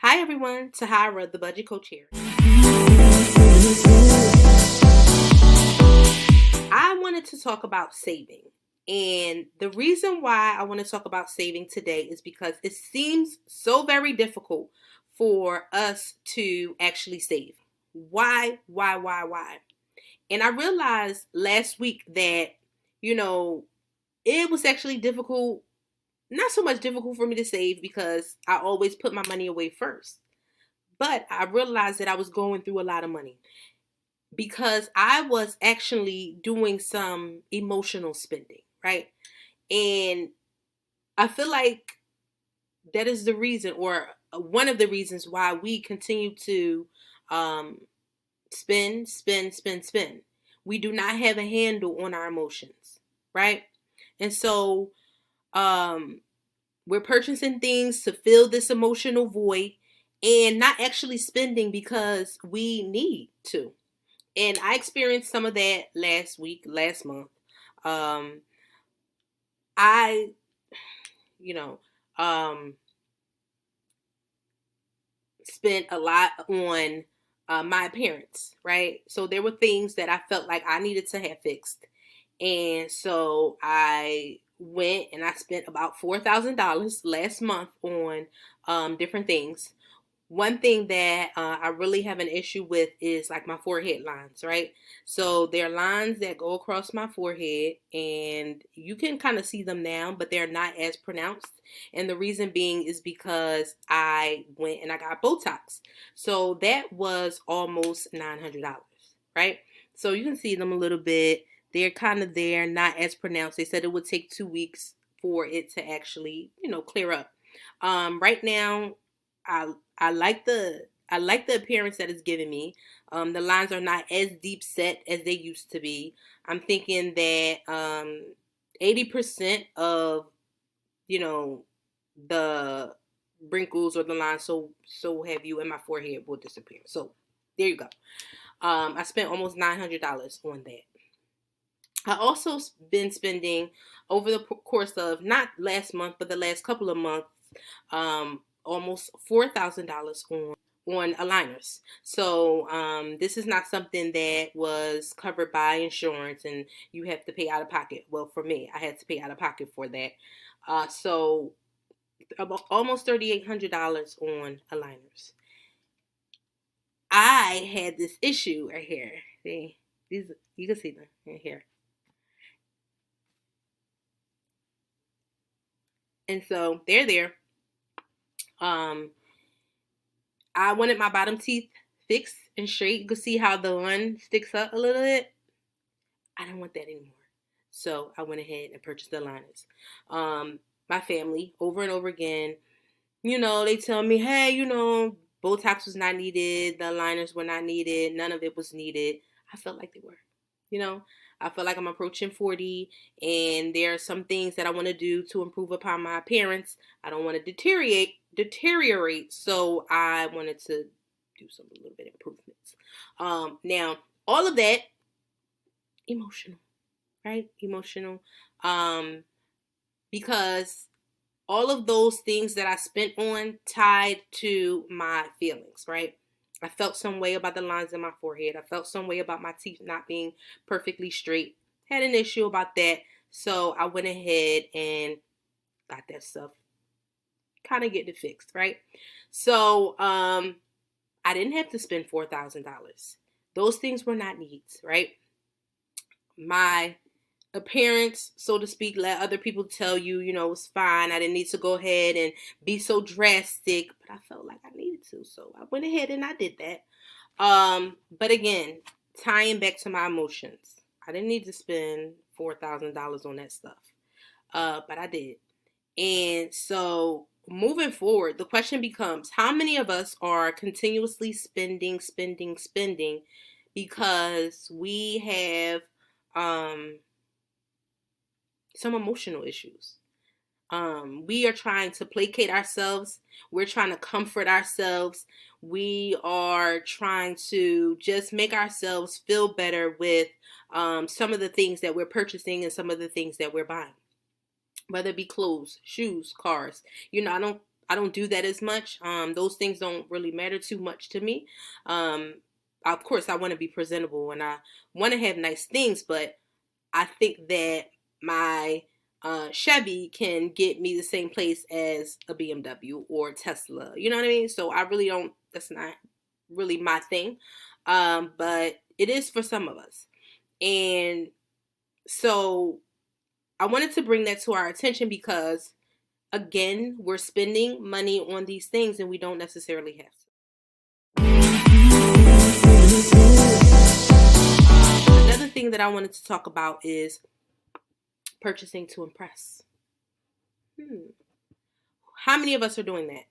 Hi everyone, Tahara, the budget coach here. I wanted to talk about saving. And the reason why I want to talk about saving today is because it seems so very difficult for us to actually save. Why? And I realized last week that, you know, it was actually difficult, not so much difficult for me to save because I always put my money away first. But I realized that I was going through a lot of money because I was actually doing some emotional spending, right? And I feel like that is the reason, or one of the reasons, why we continue to um, spend. We do not have a handle on our emotions, right? And so um, we're purchasing things to fill this emotional void and not actually spending because we need to. And I experienced some of that last month. Um, I, you know, um, spent a lot on my appearance, right? So there were things that I felt like I needed to have fixed. And so I went and I spent about $4,000 last month on different things. One thing that I really have an issue with is like my forehead lines, right? So there are lines that go across my forehead, and you can kind of see them now, but they're not as pronounced. And the reason being is because I went and I got Botox. So that was almost $900, right? So you can see them a little bit. They're kind of there, not as pronounced. They said it would take 2 weeks for it to actually, clear up. Right now, I I like the appearance that it's giving me. The lines are not as deep set as they used to be. I'm thinking that 80% of you know the wrinkles or the lines so heavy in my forehead will disappear. So there you go. I spent almost $900 on that. I also been spending over the course of not last month but the last couple of months almost $4,000 on aligners. So this is not something that was covered by insurance and you have to pay out of pocket. Well, for me, I had to pay out of pocket for that. So about almost $3,800 on aligners. I had this issue right here. See, these you can see them right here. And so they're there. Um, I wanted my bottom teeth fixed and straight. You can see how the one sticks up a little bit. I don't want that anymore. So I went ahead and purchased the aligners. My family, over and over again, they tell me, hey, Botox was not needed, the aligners were not needed, none of it was needed. I felt like they were. You know, I feel like I'm approaching 40 and there are some things that I want to do to improve upon my appearance. I don't want to deteriorate, so I wanted to do some a little bit of improvements. Now all of that emotional, right? Emotional. Um, because all of those things that I spent on tied to my feelings, right? I felt some way about the lines in my forehead. I felt some way about my teeth not being perfectly straight. Had an issue about that. So I went ahead and got that stuff kind of get it fixed, right? So I didn't have to spend $4,000. Those things were not needs, right? My appearance, so to speak, let other people tell you, it's fine. I didn't need to go ahead and be so drastic, but I felt like I needed to. So I went ahead and I did that. But again, tying back to my emotions, I didn't need to spend $4,000 on that stuff. But I did. And so moving forward, the question becomes how many of us are continuously spending because we have um some emotional issues. We are trying to placate ourselves. We're trying to comfort ourselves. We are trying to just make ourselves feel better with some of the things that we're purchasing and some of the things that we're buying, whether it be clothes, shoes, cars. I don't. I don't do that as much. Those things don't really matter too much to me. Um, of course, I want to be presentable and I want to have nice things, but I think that my Chevy can get me the same place as a BMW or Tesla. You know what I mean? So I really don't. That's not really my thing, but it is for some of us. And so I wanted to bring that to our attention because, again, we're spending money on these things and we don't necessarily have to. Another thing that I wanted to talk about is purchasing to impress. How many of us are doing that?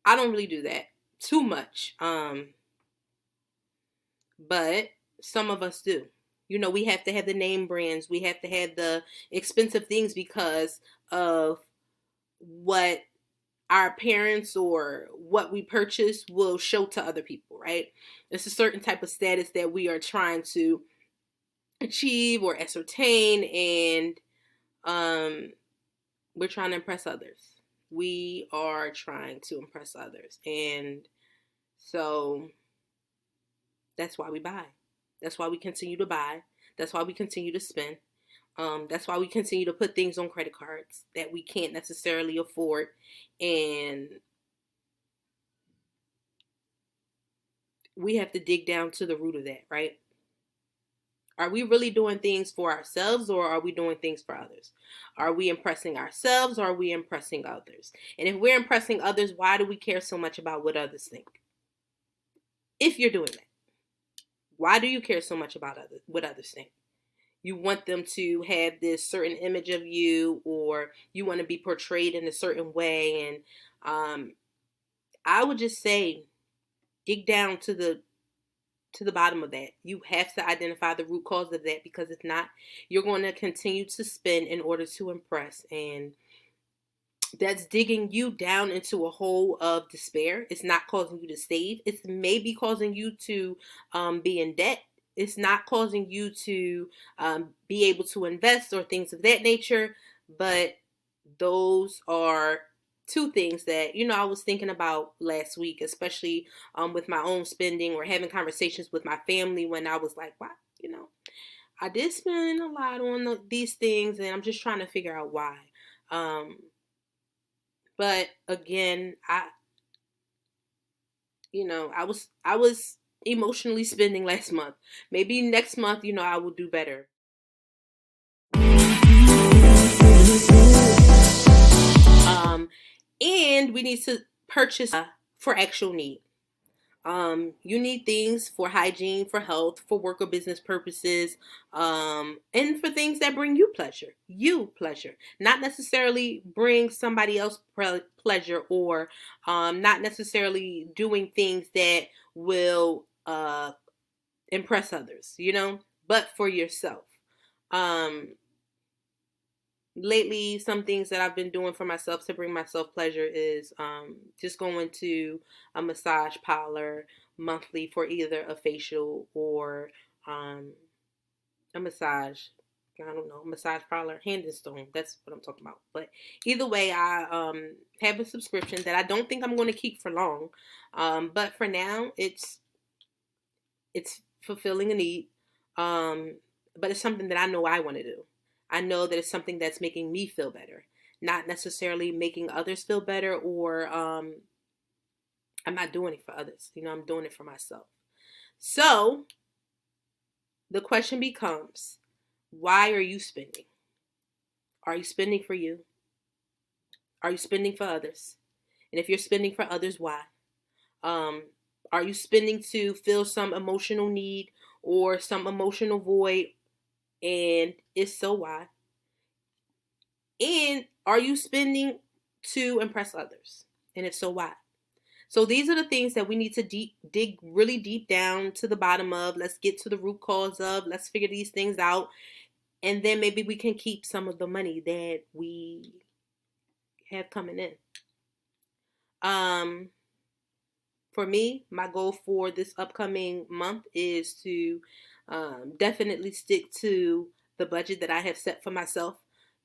I don't really do that too much. But some of us do. You know, we have to have the name brands. We have to have the expensive things because of what our parents or what we purchase will show to other people, right? It's a certain type of status that we are trying to achieve or ascertain, and we're trying to impress others. We are trying to impress others. And so that's why we buy. That's why we continue to buy. That's why we continue to spend. That's why we continue to put things on credit cards that we can't necessarily afford. And we have to dig down to the root of that, right? Are we really doing things for ourselves or are we doing things for others? Are we impressing ourselves or are we impressing others? And if we're impressing others, why do we care so much about what others think? If you're doing that, why do you care so much about what others think? You want them to have this certain image of you, or you want to be portrayed in a certain way. And I would just say, dig down to the bottom of that. You have to identify the root cause of that, because if not, you're going to continue to spend in order to impress, and that's digging you down into a hole of despair. It's not causing you to save. It's maybe causing you to be in debt. It's not causing you to be able to invest or things of that nature. But those are two things that, I was thinking about last week, especially with my own spending or having conversations with my family, when I was like, wow, I did spend a lot on these things, and I'm just trying to figure out why. But again, I was emotionally spending last month. Maybe next month, I will do better. And we need to purchase for actual need. You need things for hygiene, for health, for work or business purposes, and for things that bring you pleasure. Not necessarily bring somebody else pleasure, or not necessarily doing things that will impress others, but for yourself. Um, Lately, some things that I've been doing for myself to bring myself pleasure is just going to a massage parlor monthly for either a facial or um, a massage. I don't know, massage parlor, Hand and Stone. That's what I'm talking about. But either way, I have a subscription that I don't think I'm going to keep for long. But for now, it's fulfilling a need. But it's something that I know I want to do. I know that it's something that's making me feel better, not necessarily making others feel better, or I'm not doing it for others. I'm doing it for myself. So the question becomes, why are you spending? Are you spending for you? Are you spending for others? And if you're spending for others, why? Um, are you spending to fill some emotional need or some emotional void? And if so, why? And are you spending to impress others? And if so, why? So these are the things that we need to dig really deep down to the bottom of. Let's get to the root cause of. Let's figure these things out. And then maybe we can keep some of the money that we have coming in. For me, my goal for this upcoming month is to definitely stick to the budget that I have set for myself.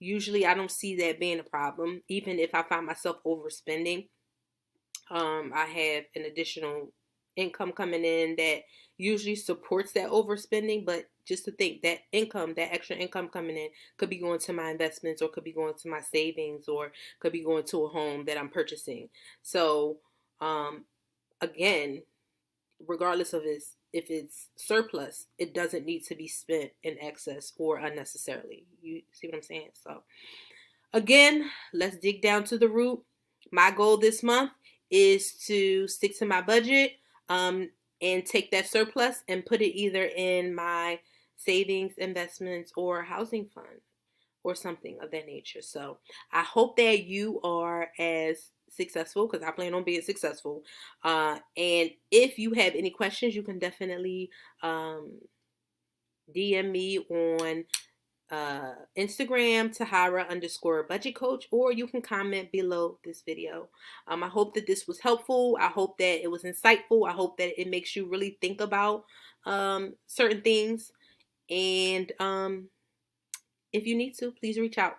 Usually I don't see that being a problem. Even if I find myself overspending, I have an additional income coming in that usually supports that overspending. But just to think that income, that extra income coming in, could be going to my investments, or could be going to my savings, or could be going to a home that I'm purchasing. So, again, regardless of if it's surplus, it doesn't need to be spent in excess or unnecessarily. You see what I'm saying? So, again, let's dig down to the root. My goal this month is to stick to my budget, and take that surplus and put it either in my savings, investments, or housing fund, or something of that nature. So I hope that you are as successful, because I plan on being successful. And if you have any questions, you can definitely DM me on Instagram, Tahara_budget coach, or you can comment below this video. I hope that this was helpful. I hope that it was insightful. I hope that it makes you really think about certain things. And if you need to, please reach out.